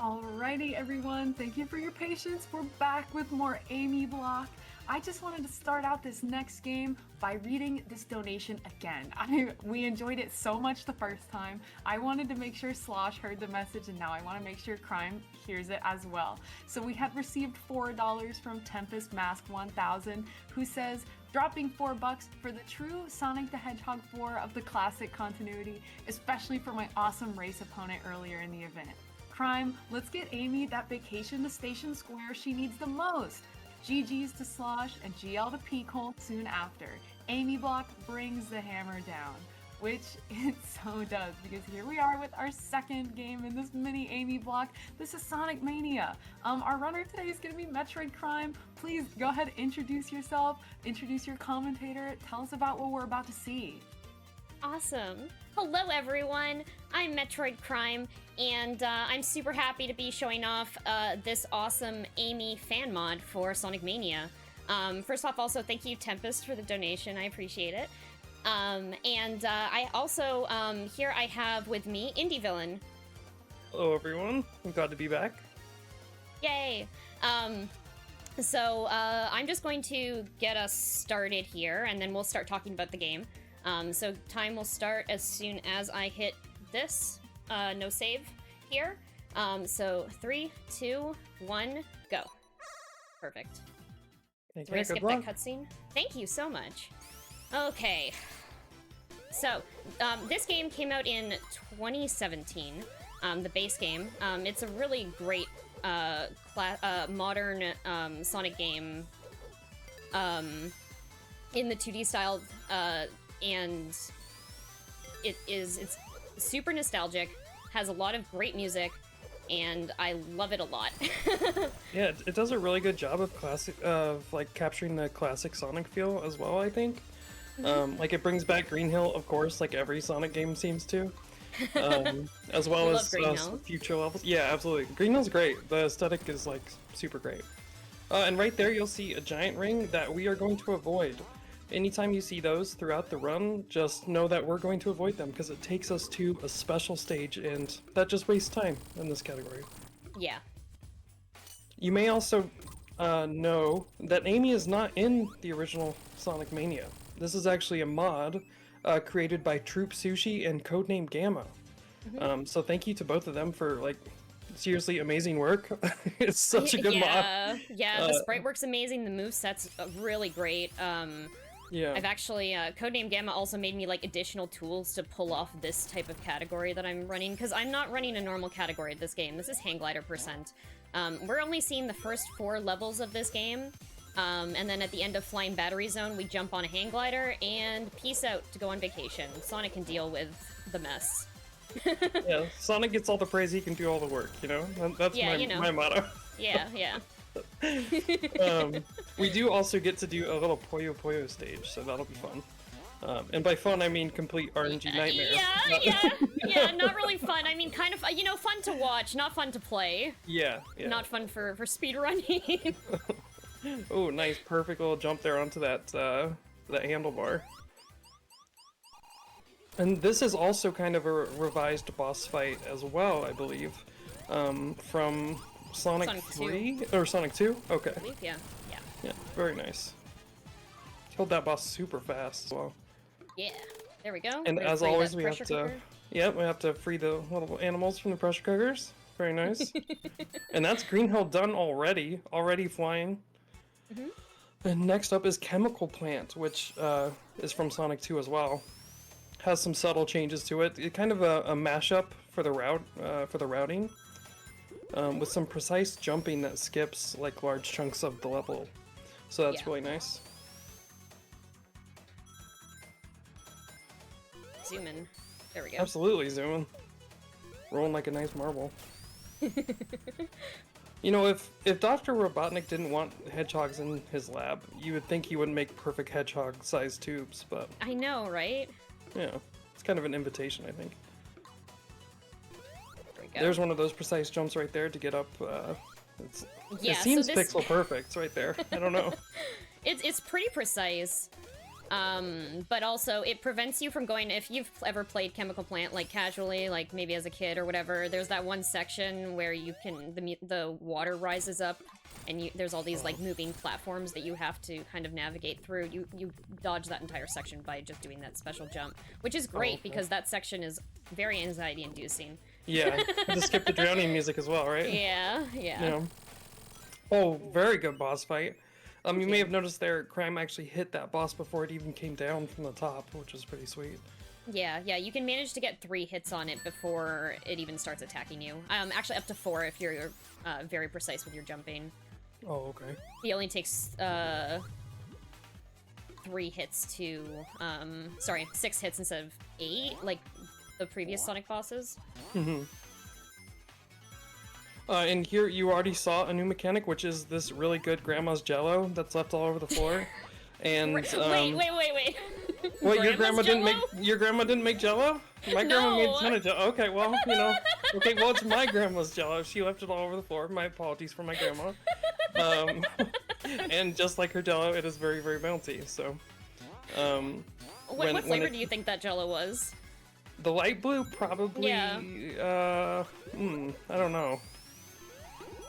Alrighty, everyone, thank you for your patience. We're back with more Amy Block. I just wanted to start out this next game by reading this donation again. We enjoyed it so much the first time. I wanted to make sure Slosh heard the message, and now I want to make sure Crime hears it as well. So we had received $4 from Tempest Mask 1000, who says, dropping $4 for the true Sonic the Hedgehog 4 of the classic continuity, especially for my awesome race opponent earlier in the event. Crime, let's get Amy that vacation to Station Square she needs the most. GG's to Slosh and GL to Peakhole soon after. Amy Block brings the hammer down, which it so does, because here we are with our second game in this mini Amy Block. This is Sonic Mania. Our runner today is going to be Metroid Crime. Please go ahead, introduce yourself, introduce your commentator, tell us about what we're about to see. Awesome. Hello everyone, I'm Metroid Crime, and I'm super happy to be showing off this awesome Amy fan mod for Sonic Mania. First off, also thank you Tempest for the donation, I appreciate it. I also, here I have with me IndyVillain. Hello everyone, I'm glad to be back. Yay! I'm just going to get us started here, and then we'll start talking about the game. So time will start as soon as I hit this, no save here. So 3, 2, 1, go. Perfect. So we're gonna skip that cutscene. Thank you so much. Okay. So, this game came out in 2017, the base game. It's a really great, modern, Sonic game, in the 2D style, and it's super nostalgic, has a lot of great music, and I love it a lot. Yeah, it does a really good job of like capturing the classic Sonic feel as well, I think. Like it brings back Green Hill, of course, like every Sonic game seems to. As well as future levels. Yeah, absolutely. Green Hill's great. The aesthetic is like super great. And right there you'll see a giant ring that we are going to avoid. Anytime you see those throughout the run, just know that we're going to avoid them because it takes us to a special stage, and that just wastes time in this category. Yeah. You may also know that Amy is not in the original Sonic Mania. This is actually a mod created by Troop Sushi and Codename Gamma. So thank you to both of them for like seriously amazing work. It's such a good mod. Yeah, the sprite work's amazing, the moveset's really great. Yeah. I've actually, Codename Gamma also made me, like, additional tools to pull off this type of category that I'm running, because I'm not running a normal category of this game. This is Hang Glider %. We're only seeing the first 4 levels of this game, and then at the end of Flying Battery Zone, we jump on a Hang Glider, and peace out to go on vacation. Sonic can deal with the mess. Yeah, Sonic gets all the praise, he can do all the work, you know? That's my motto. Yeah, yeah. We do also get to do a little Puyo Puyo stage, so that'll be fun. And by fun, I mean complete RNG nightmare. Yeah, not really fun. I mean, kind of, fun to watch, not fun to play. Yeah. Not fun for speedrunning. Oh, nice, perfect little jump there onto that handlebar. And this is also kind of a revised boss fight as well, I believe, from Sonic 3? Or Sonic 2? Okay. I believe, yeah. Yeah, very nice. Killed that boss super fast as well. Yeah, there we go. And as always, we have to free the little animals from the pressure cookers. Very nice. And that's Green Hill done already flying. And next up is Chemical Plant, which is from Sonic 2 as well. Has some subtle changes to it. It's kind of a mashup for the routing. With some precise jumping that skips like large chunks of the level. So that's really nice. Zoom in. There we go. Absolutely, zoom in. Rolling like a nice marble. You know, if Dr. Robotnik didn't want hedgehogs in his lab, you would think he would make perfect hedgehog-sized tubes, but... I know, right? Yeah, it's kind of an invitation, I think. Go. There's one of those precise jumps right there to get up. It seems pixel perfect right there. I don't know. It's pretty precise. But also it prevents you from going, if you've ever played Chemical Plant, like casually, like maybe as a kid or whatever, there's that one section where you can, the water rises up and there's all these like moving platforms that you have to kind of navigate through. You dodge that entire section by just doing that special jump, which is great because that section is very anxiety inducing. Yeah, just skip the drowning music as well, right? Yeah. Oh, very good boss fight. You may have noticed there, Crime actually hit that boss before it even came down from the top, which is pretty sweet. Yeah, you can manage to get 3 hits on it before it even starts attacking you. Actually up to 4 if you're very precise with your jumping. Oh, okay. He only takes 3 hits to, sorry, 6 hits instead of 8, like the previous Sonic bosses. Mm-hmm. And here you already saw a new mechanic, which is this really good Grandma's Jello that's left all over the floor. And wait. What, Grandma's your grandma didn't make Jello? My grandma made a ton of Jello. Okay, well, it's my grandma's Jello. She left it all over the floor. My apologies for my grandma. And just like her Jello, it is very, very bouncy. So, what flavor do you think that Jello was? The light blue, probably. Yeah. I don't know.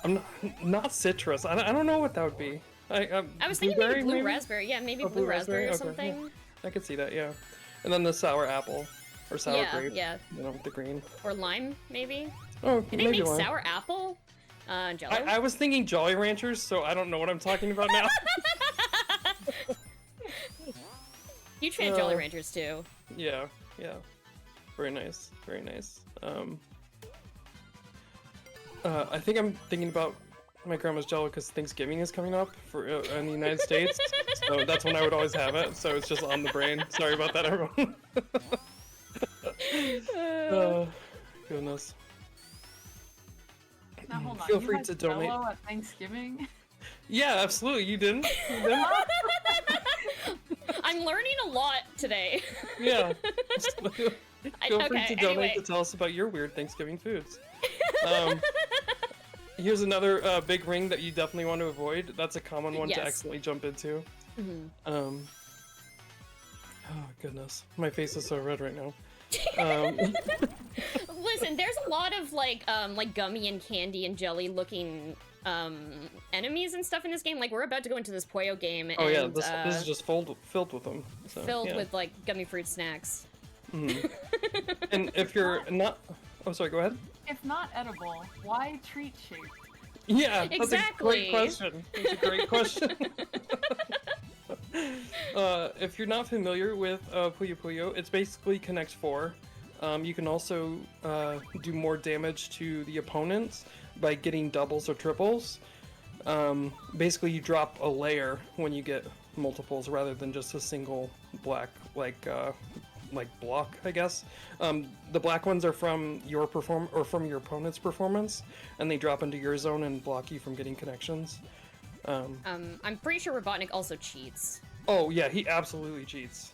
I'm not citrus. I don't know what that would be. I was thinking maybe blue raspberry. Yeah, maybe blue raspberry or okay, something. Yeah. I could see that, yeah. And then the sour apple. Or sour grape. Yeah. You know, with the green. Or lime, maybe? Oh, Did maybe they make lime. sour apple? Jello? I was thinking Jolly Ranchers, so I don't know what I'm talking about now. Huge fan of Jolly Ranchers, too. Yeah. Very nice. I think I'm thinking about my grandma's Jello because Thanksgiving is coming up in the United States, so that's when I would always have it. So it's just on the brain. Sorry about that, everyone. Oh, goodness. Now hold on. Feel you free had to donate. Jello at Thanksgiving? Yeah, absolutely. You didn't? I'm learning a lot today. Yeah. Feel free to donate anyway. to tell us about your weird Thanksgiving foods. Here's another big ring that you definitely want to avoid. That's a common one to accidentally jump into. Oh goodness, my face is so red right now. Listen, there's a lot of like gummy and candy and jelly looking enemies and stuff in this game. Like we're about to go into this Puyo game. Oh and, yeah, this is just filled with them. So, filled with like gummy fruit snacks. And if you're not, oh sorry, go ahead. If not edible, why treat shaped? Yeah, that's Exactly. a great question. That's a great question. If you're not familiar with Puyo Puyo, it's basically Connect 4. You can also do more damage to the opponents by getting doubles or triples. Basically, you drop a layer when you get multiples rather than just a single black, like block, I guess. The black ones are from your from your opponent's performance, and they drop into your zone and block you from getting connections. I'm pretty sure Robotnik also cheats. Oh yeah, he absolutely cheats.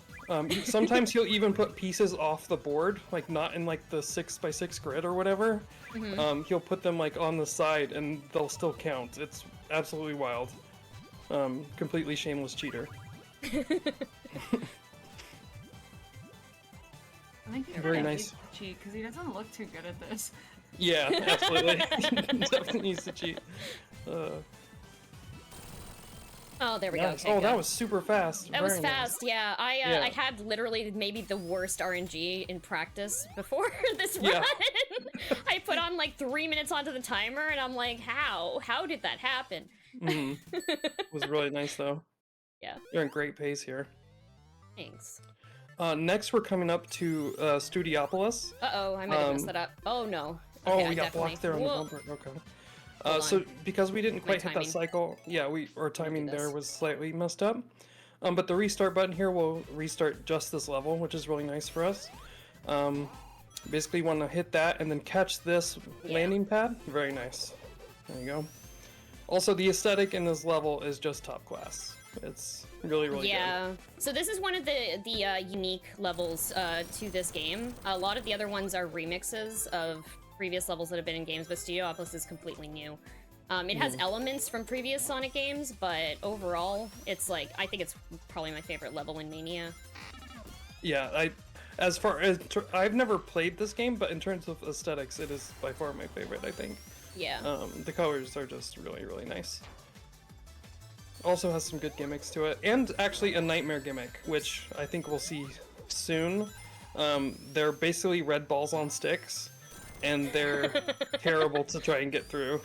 Sometimes he'll even put pieces off the board, like not in like the 6x6 grid or whatever. He'll put them like on the side and they'll still count. It's absolutely wild. Completely shameless cheater. I think he's Very gonna nice. need to cheat because he doesn't look too good at this. Yeah, absolutely. Definitely needs to cheat. Oh, there we go. Yes. Okay, Oh, good. that was super fast. That was Very nice. fast, yeah. I had literally maybe the worst RNG in practice before this run. Yeah. I put on like 3 minutes onto the timer, and I'm like, how? How did that happen? It was really nice though. Yeah. You're in great pace here. Thanks. Next, we're coming up to Studiopolis. Uh-oh, I might have messed that up. Oh, no. Oh, Okay, we I got definitely- blocked there on the Whoa. bumper. Okay. Hold So on. because we didn't My quite hit that timing. cycle, yeah, our timing do there this. was slightly messed up. But the restart button here will restart just this level, which is really nice for us. Basically, you want to hit that and then catch this landing pad. Very nice. There you go. Also, the aesthetic in this level is just top class. It's really, really good. Yeah. So this is one of the unique levels to this game. A lot of the other ones are remixes of previous levels that have been in games, but Studiopolis is completely new. It has elements from previous Sonic games, but overall, it's like, I think it's probably my favorite level in Mania. Yeah, I've never played this game, but in terms of aesthetics, it is by far my favorite, I think. Yeah. The colors are just really, really nice. Also has some good gimmicks to it, and actually a nightmare gimmick, which I think we'll see soon. They're basically red balls on sticks, and they're terrible to try and get through.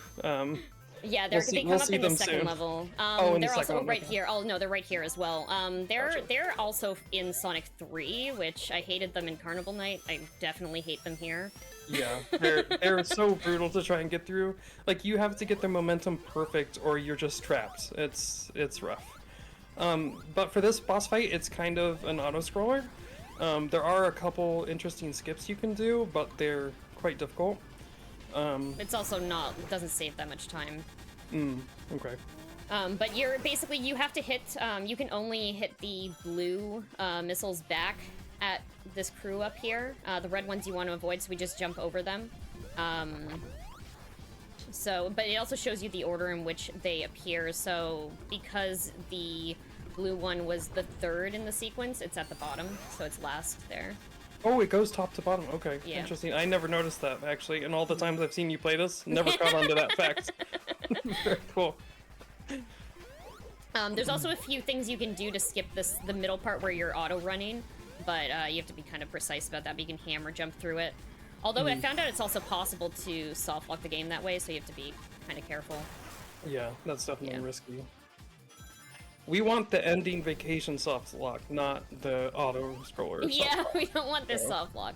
Yeah, they come up in the second level. In the they're second also one, right okay. here. Oh no, they're right here as well. Gotcha. They're also in Sonic 3, which I hated them in Carnival Night. I definitely hate them here. Yeah, they're so brutal to try and get through. Like, you have to get the momentum perfect, or you're just trapped. It's rough. But for this boss fight, it's kind of an auto-scroller. There are a couple interesting skips you can do, but they're quite difficult. It's also it doesn't save that much time. Okay. But you have to hit, you can only hit the blue missiles back at this crew up here. The red ones you want to avoid, so we just jump over them. But it also shows you the order in which they appear, so because the blue one was the third in the sequence, it's at the bottom, so it's last there. Oh, it goes top to bottom. Okay, Yeah. Interesting. I never noticed that, actually, and all the times I've seen you play this, never caught on to that fact. Very cool. There's also a few things you can do to skip the middle part where you're auto-running, but you have to be kind of precise about that, but you can hammer jump through it. Although I found out it's also possible to soft-lock the game that way, so you have to be kind of careful. Yeah, that's definitely risky. We want the ending vacation soft lock, not the auto scroller. Yeah, we don't want this soft lock.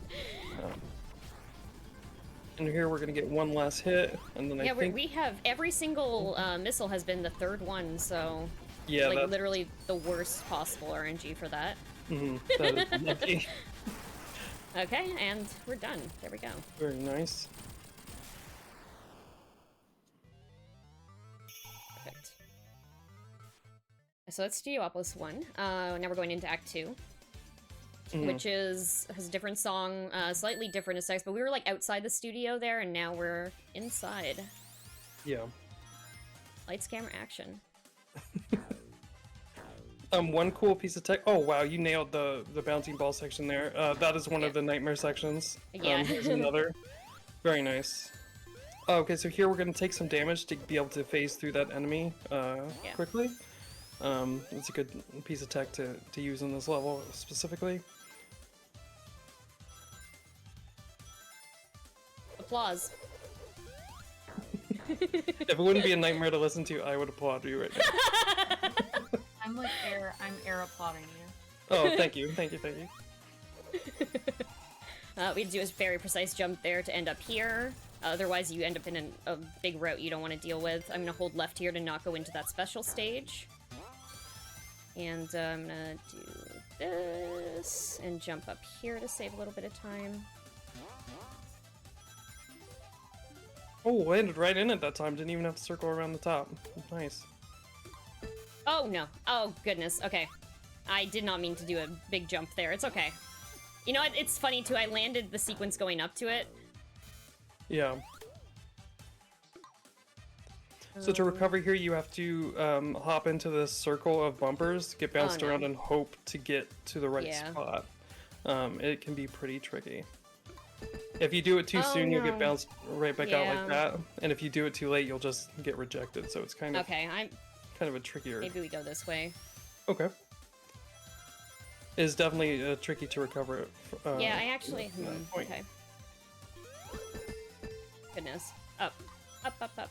And here we're gonna get one last hit, and then I think we have every single missile has been the third one, so yeah, like literally the worst possible RNG for that. That is lucky. Okay, and we're done. There we go. Very nice. Perfect. So that's Studiopolis 1. Now we're going into Act 2. Which has a different song, slightly different aesthetics, but we were like outside the studio there, and now we're inside. Yeah. Lights, camera, action. One cool piece of tech. Oh wow, you nailed the bouncing ball section there. That is one of the nightmare sections. Yeah. Here's another. Very nice. Okay, so here we're gonna take some damage to be able to phase through that enemy quickly. It's a good piece of tech to use in this level specifically. Applause. If it wouldn't be a nightmare to listen to, I would applaud you right now. I'm air applauding you. Oh, thank you. We had to do a very precise jump there to end up here. Otherwise, you end up in a big route you don't want to deal with. I'm going to hold left here to not go into that special stage. And I'm going to do this and jump up here to save a little bit of time. Oh, landed right in it that time. Didn't even have to circle around the top. Nice. Oh, no. Oh, goodness. Okay. I did not mean to do a big jump there. It's okay. You know what? It's funny, too. I landed the sequence going up to it. Yeah. So to recover here, you have to hop into this circle of bumpers, get bounced around, and hope to get to the right spot. It can be pretty tricky. If you do it too soon, you'll get bounced right back out like that. And if you do it too late, you'll just get rejected. So it's kind of kind of a trickier. Maybe we go this way. Okay. It's definitely tricky to recover it. Yeah, I actually. Okay. Goodness. Up. Up, up, up.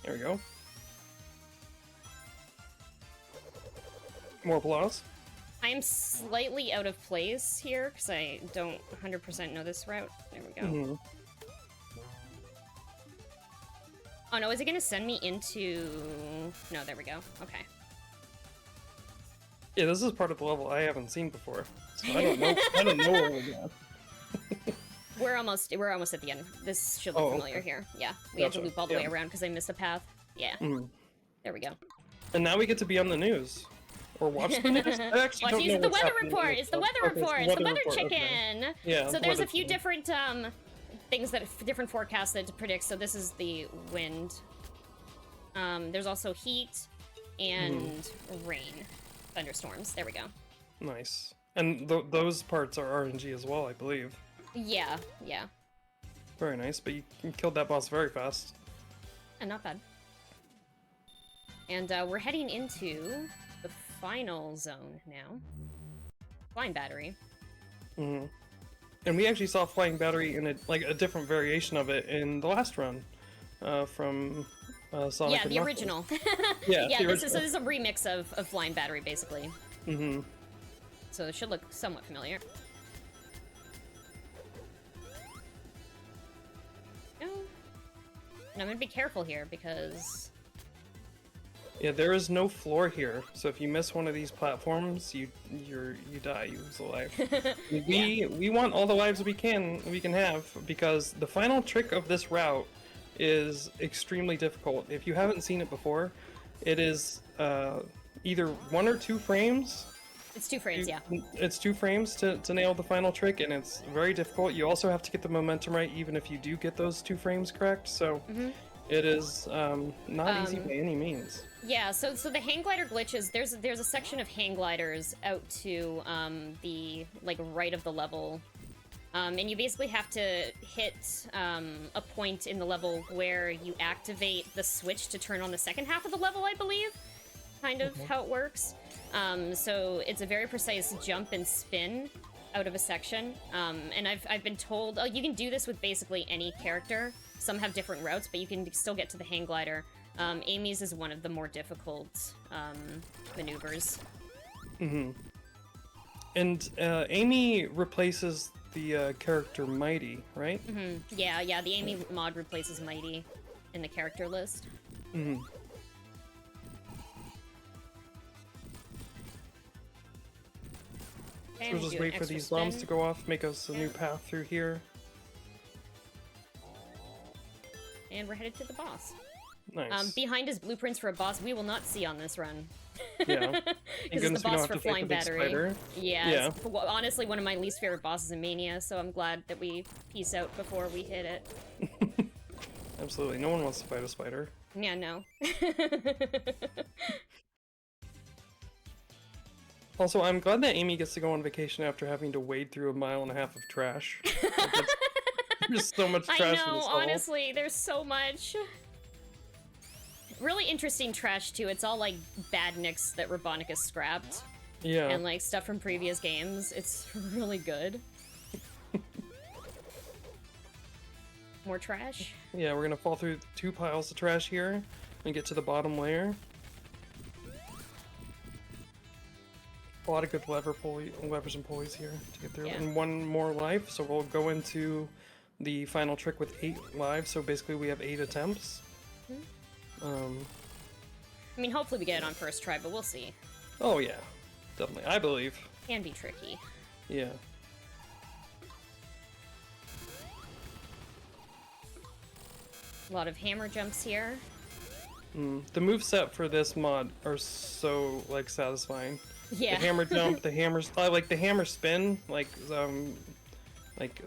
There we go. More applause. I am slightly out of place here because I don't 100% know this route. There we go. Oh no, is it going to send me into... No, there we go. Okay. Yeah, this is part of the level I haven't seen before. So I don't know. I don't know where we're going. We're almost at the end. This should look familiar here. Yeah, we have to loop all the way around because I missed a path. Yeah. There we go. And now we get to be on the news. Or watch the news? I actually don't know the weather report! It's the weather report! It's the weather chicken! Okay. Yeah, so there's a few different things different forecasts that to predict. So this is the wind There's also heat and rain. Thunderstorms. There we go. Nice. And those parts are RNG as well, I believe. Yeah, yeah. Very nice, but you killed that boss very fast. And not bad. And we're heading into the final zone now. Flying battery. And we actually saw flying battery in a different variation of it in the last run from Sonic. Yeah, the original. Yeah, yeah. the This is a remix of flying battery, basically. So it should look somewhat familiar. Oh. And I'm gonna be careful here because. Yeah, there is no floor here, so if you miss one of these platforms, you die, you lose a life. We want all the lives we can have, because the final trick of this route is extremely difficult. If you haven't seen it before, it is either 1 or 2 frames. It's 2 frames, yeah. It's 2 frames to nail the final trick, and it's very difficult. You also have to get the momentum right, even if you do get those 2 frames correct, so it is not easy by any means. Yeah, so the hang glider glitches, there's a section of hang gliders out to the right of the level. And you basically have to hit a point in the level where you activate the switch to turn on the second half of the level, I believe. Kind of how it works. So it's a very precise jump and spin out of a section. And I've been told, you can do this with basically any character. Some have different routes, but you can still get to the hang glider. Amy's is one of the more difficult maneuvers. And Amy replaces the character Mighty, right? Yeah, the Amy mod replaces Mighty in the character list. So we'll just wait for these bombs to go off, make us a new path through here. And we're headed to the boss. Nice. Behind is blueprints for a boss we will not see on this run. Yeah. Because it's the boss for flying battery. Yeah. It's honestly one of my least favorite bosses in Mania, so I'm glad that we peace out before we hit it. Absolutely. No one wants to fight a spider. Yeah, no. Also, I'm glad that Amy gets to go on vacation after having to wade through 1.5 miles of trash. There's so much trash I in know, this level. honestly, there's so much. Really interesting trash, too. It's all, bad nicks that Robotnik has scrapped. Yeah. And, stuff from previous games. It's really good. More trash? Yeah, we're gonna fall through 2 piles of trash here and get to the bottom layer. A lot of good levers and pulleys here to get through. Yeah. And 1 more life, so we'll go into the final trick with 8 lives, so basically we have 8 attempts. I mean, hopefully we get it on first try, but we'll see. Oh yeah, definitely. I believe. Can be tricky. Yeah. A lot of hammer jumps here. The moveset for this mod are so, satisfying. Yeah. The hammer jump, the hammer... the hammer spin,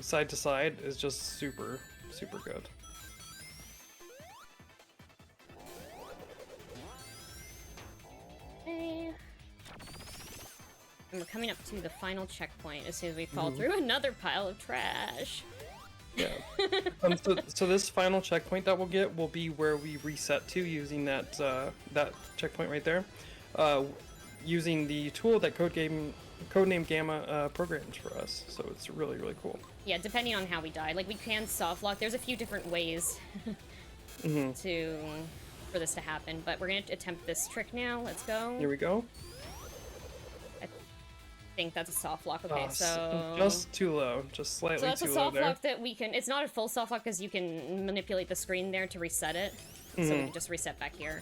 side to side is just super, super good. Okay. And we're coming up to the final checkpoint as soon as we fall through another pile of trash. Yeah. So this final checkpoint that we'll get will be where we reset to using that checkpoint right there, using the tool that Codename Gamma programs for us. So it's really, really cool. Yeah, depending on how we die. We can soft lock. There's a few different ways for this to happen, but we're gonna attempt this trick now. Let's go. Here we go. I think that's a soft lock. Okay, so just too low, just slightly too low there. So that's a soft lock that we can. It's not a full soft lock because you can manipulate the screen there to reset it. So we can just reset back here.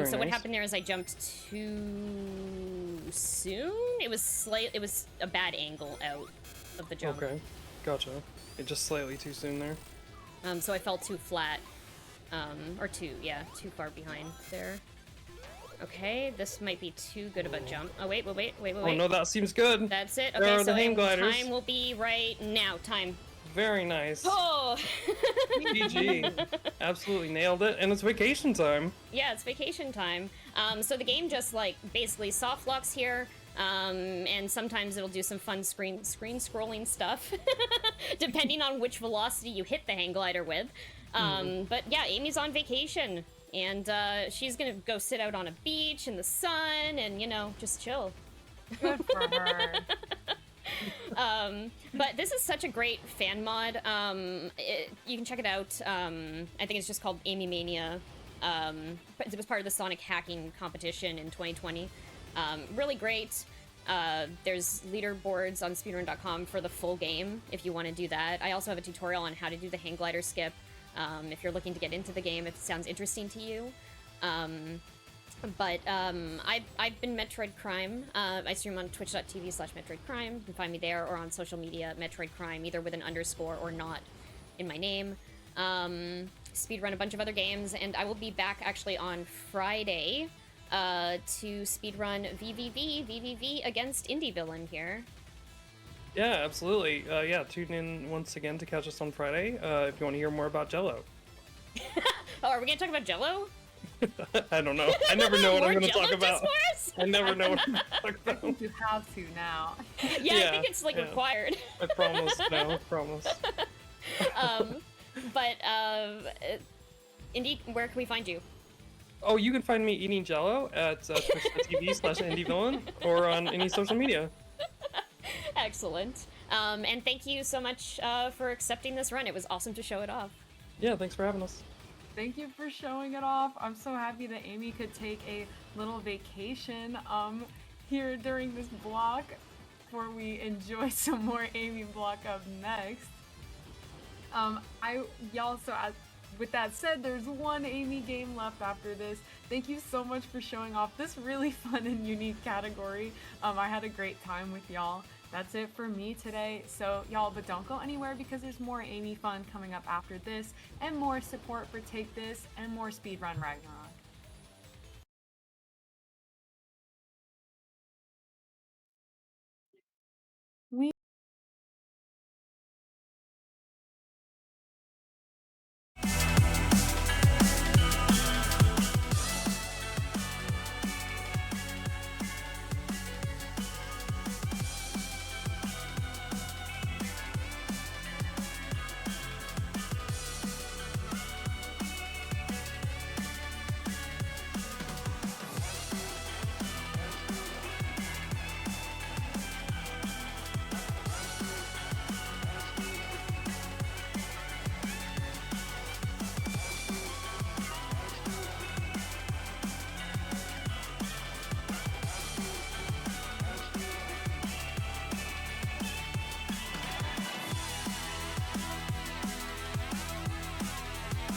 So what happened there is I jumped too soon. It was a bad angle out of the jump. Okay, gotcha. Just slightly too soon there. So I fell too flat, or too far behind there. Okay, this might be too good of a jump. Oh wait. Oh no, that seems good. That's it. There Okay, are so the hang gliders. time will be right now. Time. very nice. Oh! GG. Absolutely nailed it, and it's vacation time. Yeah, it's vacation time. So the game just, like, basically soft locks here, and sometimes it'll do some fun screen scrolling stuff, depending on which velocity you hit the hang glider with. But yeah, Amy's on vacation, and she's gonna go sit out on a beach in the sun and, you know, just chill. Good for her. But this is such a great fan mod. You can check it out. I think it's just called Amy Mania. It was part of the Sonic hacking competition in 2020. Really great. There's leaderboards on speedrun.com for the full game if you want to do that. I also have a tutorial on how to do the hang glider skip if you're looking to get into the game, if it sounds interesting to you. But I've been Metroid Crime. I stream on twitch.tv/Metroid Crime. You can find me there or on social media, Metroid Crime, either with an underscore or not in my name. Speedrun a bunch of other games, and I will be back actually on Friday to speedrun VVV against IndyVillain here. Yeah, absolutely. Yeah, tune in once again to catch us on Friday if you want to hear more about Jello. Oh, are we gonna talk about Jello? I don't know. I never know what I'm going to talk about. Discourse? I never know what I'm going to talk I about. think you have to now. Yeah, I think it's like required. I promise. No, I promise. But Indy, where can we find you? Oh, you can find me eating Jello at twitch.tv/IndyVillain or on any social media. Excellent. And thank you so much for accepting this run. It was awesome to show it off. Yeah, thanks for having us. Thank you for showing it off. I'm so happy that Amy could take a little vacation here during this block before we enjoy some more Amy block up next. With that said, there's one Amy game left after this. Thank you so much for showing off this really fun and unique category. I had a great time with y'all. That's it for me today. So y'all, but don't go anywhere because there's more Amy fun coming up after this and more support for Take This and more Speedrun Ragnarok.